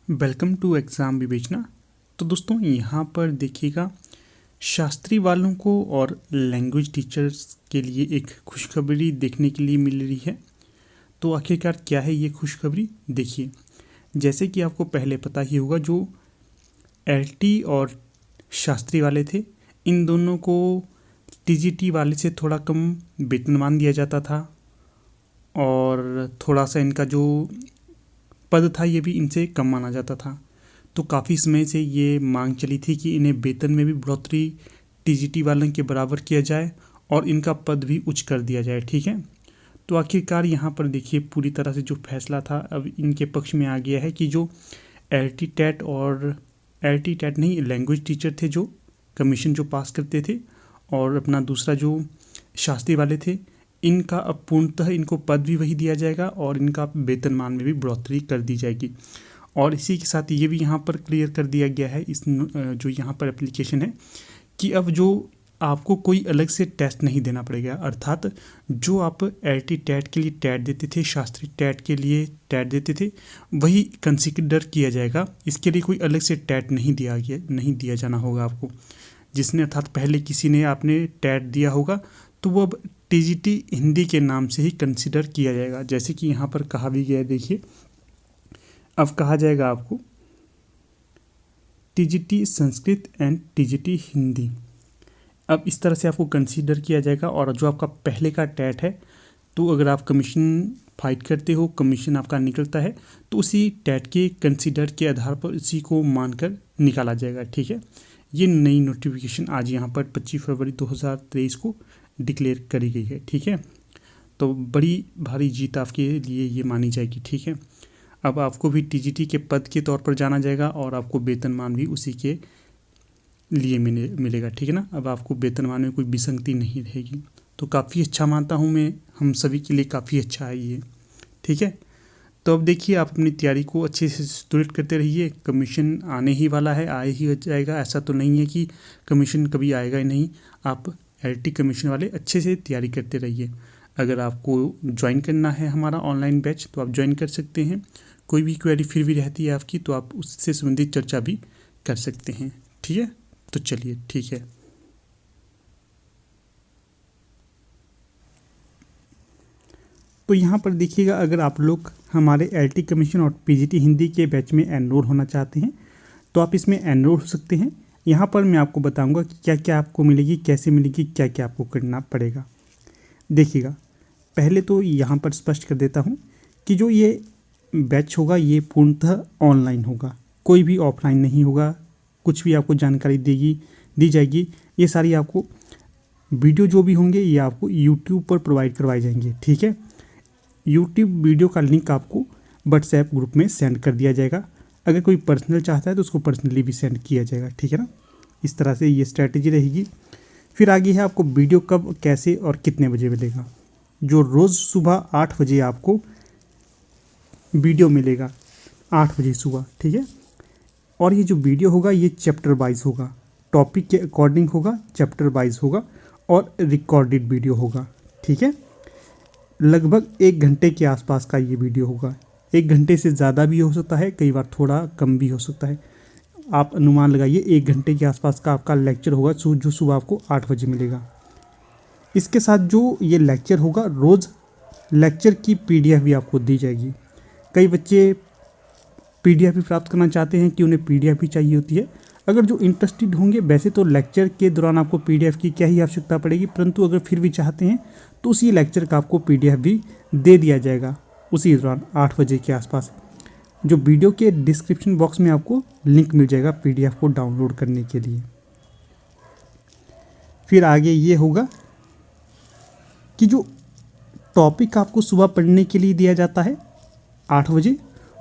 Welcome to exam विवेचना। तो दोस्तों यहाँ पर देखिएगा, शास्त्री वालों को और लैंग्वेज टीचर्स के लिए एक खुशखबरी देखने के लिए मिल रही है। तो आखिरकार क्या है ये खुशखबरी, देखिए। जैसे कि आपको पहले पता ही होगा, जो एलटी और शास्त्री वाले थे, इन दोनों को टीजीटी वाले से थोड़ा कम वेतनमान दिया जाता था और थोड़ा सा इनका जो पद था ये भी इनसे कम माना जाता था। तो काफ़ी समय से ये मांग चली थी कि इन्हें वेतन में भी बढ़ोतरी टीजीटी वालों के बराबर किया जाए और इनका पद भी उच्च कर दिया जाए, ठीक है। तो आखिरकार यहाँ पर देखिए, पूरी तरह से जो फैसला था अब इनके पक्ष में आ गया है कि जो एलटी टेट नहीं, लैंग्वेज टीचर थे जो कमीशन जो पास करते थे, और अपना दूसरा जो शास्त्री वाले थे, इनका अब पूर्णतः इनको पद भी वही दिया जाएगा और इनका वेतनमान में भी बढ़ोतरी कर दी जाएगी। और इसी के साथ ये भी यहाँ पर क्लियर कर दिया गया है, इस जो यहाँ पर एप्लीकेशन है, कि अब जो आपको कोई अलग से टेस्ट नहीं देना पड़ेगा। अर्थात जो आप एलटी टैट के लिए टैट देते थे, शास्त्री टैट के लिए टैट देते थे, वही कंसिडर किया जाएगा। इसके लिए कोई अलग से टैट नहीं दिया जाना होगा आपको। जिसने अर्थात पहले किसी ने आपने टैट दिया होगा तो वो अब टीजीटी हिंदी के नाम से ही कंसिडर किया जाएगा। जैसे कि यहाँ पर कहा भी गया है, देखिए, अब कहा जाएगा आपको TGT Sanskrit and TGT Hindi. अब इस तरह से आपको कंसीडर किया जाएगा। और जो आपका पहले का टैट है, तो अगर आप कमीशन फाइट करते हो, कमीशन आपका निकलता है, तो उसी टैट के कंसीडर के आधार पर उसी को मानकर निकाला जाएगा, ठीक है। ये नई नोटिफिकेशन आज यहाँ पर 25 फरवरी 2023 को डिक्लेयर करी गई है, ठीक है। तो बड़ी भारी जीत आपके लिए ये मानी जाएगी, ठीक है। अब आपको भी टीजीटी के पद के तौर पर जाना जाएगा और आपको वेतनमान भी उसी के लिए मिलेगा, ठीक है ना। अब आपको वेतनमान में कोई विसंगति नहीं रहेगी। तो काफ़ी अच्छा मानता हूँ मैं, हम सभी के लिए काफ़ी अच्छा है ये, ठीक है। तो अब देखिए, आप अपनी तैयारी को अच्छे से सुदृढ़ करते रहिए। कमीशन आने ही वाला है, आए ही जाएगा। ऐसा तो नहीं है कि कमीशन कभी आएगा ही नहीं। आप एलटी कमीशन वाले अच्छे से तैयारी करते रहिए। अगर आपको ज्वाइन करना है हमारा ऑनलाइन बैच, तो आप ज्वाइन कर सकते हैं। कोई भी क्वेरी फिर भी रहती है आपकी, तो आप उससे संबंधित चर्चा भी कर सकते हैं, ठीक है। तो चलिए, ठीक है। तो यहाँ पर देखिएगा, अगर आप लोग हमारे एलटी कमीशन और पीजीटी हिंदी के बैच में एनरोल होना चाहते हैं तो आप इसमें एनरोल हो सकते हैं। यहाँ पर मैं आपको बताऊंगा कि क्या क्या आपको मिलेगी, कैसे मिलेगी, क्या क्या आपको करना पड़ेगा। देखिएगा, पहले तो यहाँ पर स्पष्ट कर देता हूँ कि जो ये बैच होगा ये पूर्णतः ऑनलाइन होगा, कोई भी ऑफलाइन नहीं होगा। कुछ भी आपको जानकारी दी जाएगी, ये सारी आपको वीडियो जो भी होंगे ये आपको यूट्यूब पर प्रोवाइड करवाए जाएंगे, ठीक है। यूट्यूब वीडियो का लिंक आपको व्हाट्सएप ग्रुप में सेंड कर दिया जाएगा। अगर कोई पर्सनल चाहता है तो उसको पर्सनली भी सेंड किया जाएगा, ठीक है ना। इस तरह से ये स्ट्रैटेजी रहेगी। फिर आगे है आपको वीडियो कब, कैसे और कितने बजे मिलेगा। जो रोज़ सुबह 8 बजे आपको वीडियो मिलेगा, 8 बजे सुबह, ठीक है। और ये जो वीडियो होगा ये चैप्टर वाइज होगा, टॉपिक के अकॉर्डिंग होगा, चैप्टर वाइज होगा और रिकॉर्डेड वीडियो होगा, ठीक है। लगभग 1 घंटे के आसपास का ये वीडियो होगा। 1 घंटे से ज़्यादा भी हो सकता है, कई बार थोड़ा कम भी हो सकता है। आप अनुमान लगाइए 1 घंटे के आसपास का आपका लेक्चर होगा, जो सुबह आपको 8 बजे मिलेगा। इसके साथ जो ये लेक्चर होगा, रोज़ लेक्चर की पीडीएफ भी आपको दी जाएगी। कई बच्चे पीडीएफ भी प्राप्त करना चाहते हैं कि उन्हें पीडीएफ भी चाहिए होती है। अगर जो इंटरेस्टेड होंगे, वैसे तो लेक्चर के दौरान आपको पीडीएफ की क्या ही आवश्यकता पड़ेगी, परंतु अगर फिर भी चाहते हैं तो उसी लेक्चर का आपको पीडीएफ भी दे दिया जाएगा उसी दौरान 8 बजे के आसपास। जो वीडियो के डिस्क्रिप्शन बॉक्स में आपको लिंक मिल जाएगा पीडीएफ को डाउनलोड करने के लिए। फिर आगे ये होगा कि जो टॉपिक आपको सुबह पढ़ने के लिए दिया जाता है 8 बजे,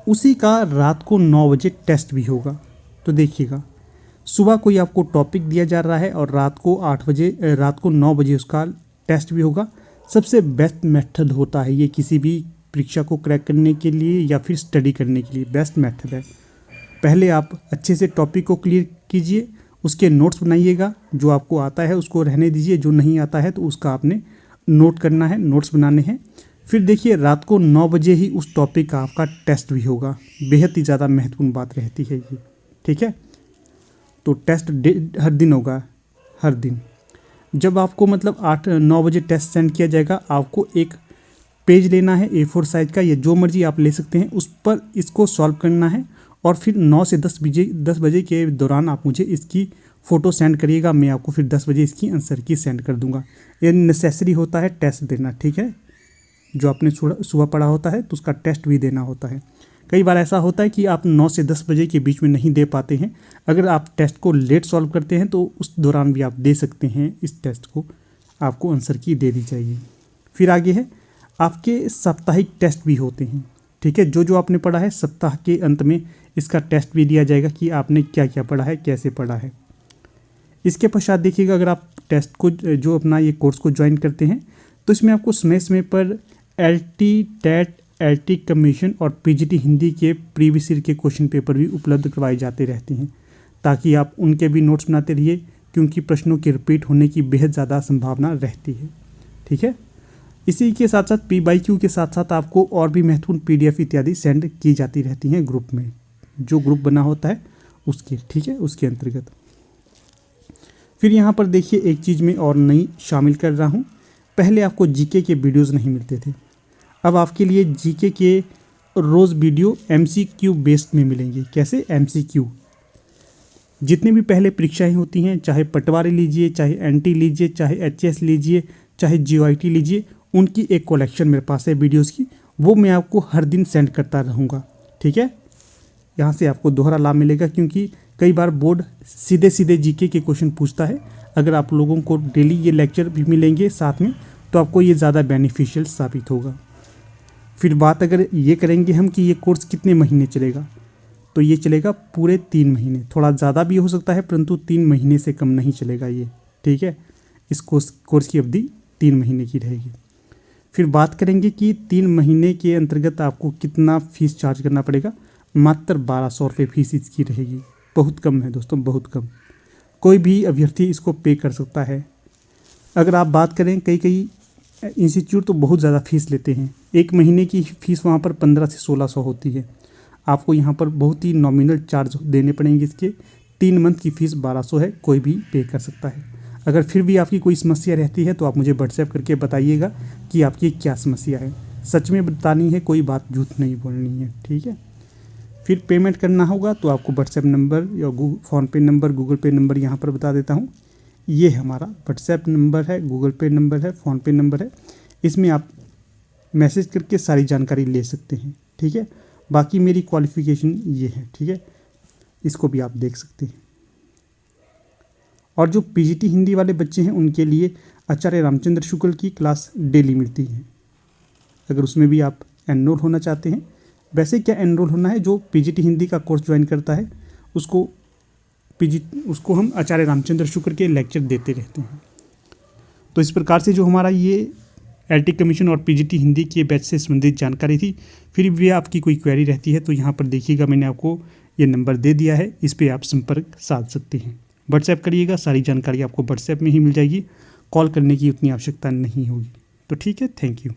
उसी का रात को 9 बजे टेस्ट भी होगा। तो देखिएगा, सुबह कोई आपको टॉपिक दिया जा रहा है और रात को 9 बजे उसका टेस्ट भी होगा। सबसे बेस्ट मेथड होता है ये, किसी भी परीक्षा को क्रैक करने के लिए या फिर स्टडी करने के लिए बेस्ट मेथड है। पहले आप अच्छे से टॉपिक को क्लियर कीजिए, उसके नोट्स बनाइएगा। जो आपको आता है उसको रहने दीजिए, जो नहीं आता है तो उसका आपने नोट करना है, नोट्स बनाने हैं। फिर देखिए रात को 9 बजे ही उस टॉपिक का आपका टेस्ट भी होगा। बेहद ही ज़्यादा महत्वपूर्ण बात रहती है ये, ठीक है। तो टेस्ट हर दिन होगा, हर दिन। जब आपको मतलब 8-9 बजे टेस्ट सेंड किया जाएगा, आपको एक पेज लेना है A4 साइज का, या जो मर्जी आप ले सकते हैं, उस पर इसको सॉल्व करना है और फिर 9 से 10 बजे के दौरान आप मुझे इसकी फ़ोटो सेंड करिएगा। मैं आपको फिर 10 बजे इसकी आंसर की सेंड कर दूंगा। ये नेसेसरी होता है टेस्ट देना, ठीक है। जो आपने सुबह पढ़ा होता है तो उसका टेस्ट भी देना होता है। कई बार ऐसा होता है कि आप 9 से 10 बजे के बीच में नहीं दे पाते हैं। अगर आप टेस्ट को लेट सॉल्व करते हैं तो उस दौरान भी आप दे सकते हैं इस टेस्ट को, आपको आंसर की दे दी जाएगी। फिर आगे है आपके साप्ताहिक टेस्ट भी होते हैं, ठीक है। जो आपने पढ़ा है सप्ताह के अंत में इसका टेस्ट भी दिया जाएगा कि आपने क्या क्या पढ़ा है, कैसे पढ़ा है। इसके पश्चात देखिएगा, अगर आप टेस्ट को जो अपना ये कोर्स को ज्वाइन करते हैं तो इसमें आपको समय समय पर LT, TET, LT कमीशन और PGT हिंदी के प्रीवियस ईयर के क्वेश्चन पेपर भी उपलब्ध करवाए जाते रहते हैं, ताकि आप उनके भी नोट्स बनाते रहिए, क्योंकि प्रश्नों के रिपीट होने की बेहद ज़्यादा संभावना रहती है, ठीक है। इसी के साथ साथ PYQ के साथ साथ आपको और भी महत्वपूर्ण PDF इत्यादि सेंड की जाती रहती हैं ग्रुप में, जो ग्रुप बना होता है उसके, ठीक है, उसके अंतर्गत। फिर यहाँ पर देखिए एक चीज़ मैं और नई शामिल कर रहा हूँ। पहले आपको GK के वीडियोज़ नहीं मिलते थे, अब आपके लिए GK के रोज़ वीडियो MCQ बेस्ड में मिलेंगे। कैसे? MCQ। जितनी भी पहले परीक्षाएं होती हैं, चाहे पटवारी लीजिए, चाहे NT लीजिए, चाहे HS लीजिए, चाहे GOIT लीजिए, उनकी एक कलेक्शन मेरे पास है वीडियोज़ की, वो मैं आपको हर दिन सेंड करता रहूँगा, ठीक है। यहाँ से आपको दोहरा लाभ मिलेगा, क्योंकि कई बार बोर्ड सीधे GK के क्वेश्चन पूछता है। अगर आप लोगों को डेली ये लेक्चर भी मिलेंगे साथ में, तो आपको ये ज़्यादा बेनिफिशियल साबित होगा। फिर बात अगर ये करेंगे हम कि ये कोर्स कितने महीने चलेगा, तो ये चलेगा पूरे 3 महीने। थोड़ा ज़्यादा भी हो सकता है, परंतु 3 महीने से कम नहीं चलेगा ये, ठीक है। इस कोर्स की अवधि 3 महीने की रहेगी। फिर बात करेंगे कि 3 महीने के अंतर्गत आपको कितना फ़ीस चार्ज करना पड़ेगा। मात्र 1200 रुपये फ़ीस इसकी रहेगी। बहुत कम है दोस्तों, बहुत कम। कोई भी अभ्यर्थी इसको पे कर सकता है। अगर आप बात करें, कई इंस्टीट्यूट तो बहुत ज़्यादा फ़ीस लेते हैं। 1 महीने की फ़ीस वहाँ पर 1500 से 1600 होती है। आपको यहाँ पर बहुत ही नॉमिनल चार्ज देने पड़ेंगे इसके। 3 मंथ की फ़ीस 1200 है, कोई भी पे कर सकता है। अगर फिर भी आपकी कोई समस्या रहती है तो आप मुझे व्हाट्सएप करके बताइएगा कि आपकी क्या समस्या है। सच में बतानी है, कोई बात झूठ नहीं बोलनी है, ठीक है। फिर पेमेंट करना होगा तो आपको व्हाट्सएप नंबर या फ़ोनपे नंबर, गूगल पे नंबर यहाँ पर बता देता हूँ। ये हमारा व्हाट्सएप नंबर है, गूगल पे नंबर है, फ़ोनपे नंबर है। इसमें आप मैसेज करके सारी जानकारी ले सकते हैं, ठीक है। बाकी मेरी क्वालिफ़िकेशन ये है, ठीक है, इसको भी आप देख सकते हैं। और जो PGT हिंदी वाले बच्चे हैं उनके लिए आचार्य रामचंद्र शुक्ल की क्लास डेली मिलती है। अगर उसमें भी आप एनरोल होना चाहते हैं, वैसे क्या एनरोल होना है, जो PGT हिंदी का कोर्स ज्वाइन करता है उसको हम आचार्य रामचंद्र शुक्ल के लेक्चर देते रहते हैं। तो इस प्रकार से जो हमारा ये LT कमीशन और PGT हिंदी के बैच से संबंधित जानकारी थी। फिर भी आपकी कोई क्वेरी रहती है तो यहाँ पर देखिएगा, मैंने आपको ये नंबर दे दिया है, इस पर आप संपर्क साध सकते हैं। व्हाट्सएप करिएगा, सारी जानकारी आपको व्हाट्सएप में ही मिल जाएगी। कॉल करने की उतनी आवश्यकता नहीं होगी। तो ठीक है, थैंक यू।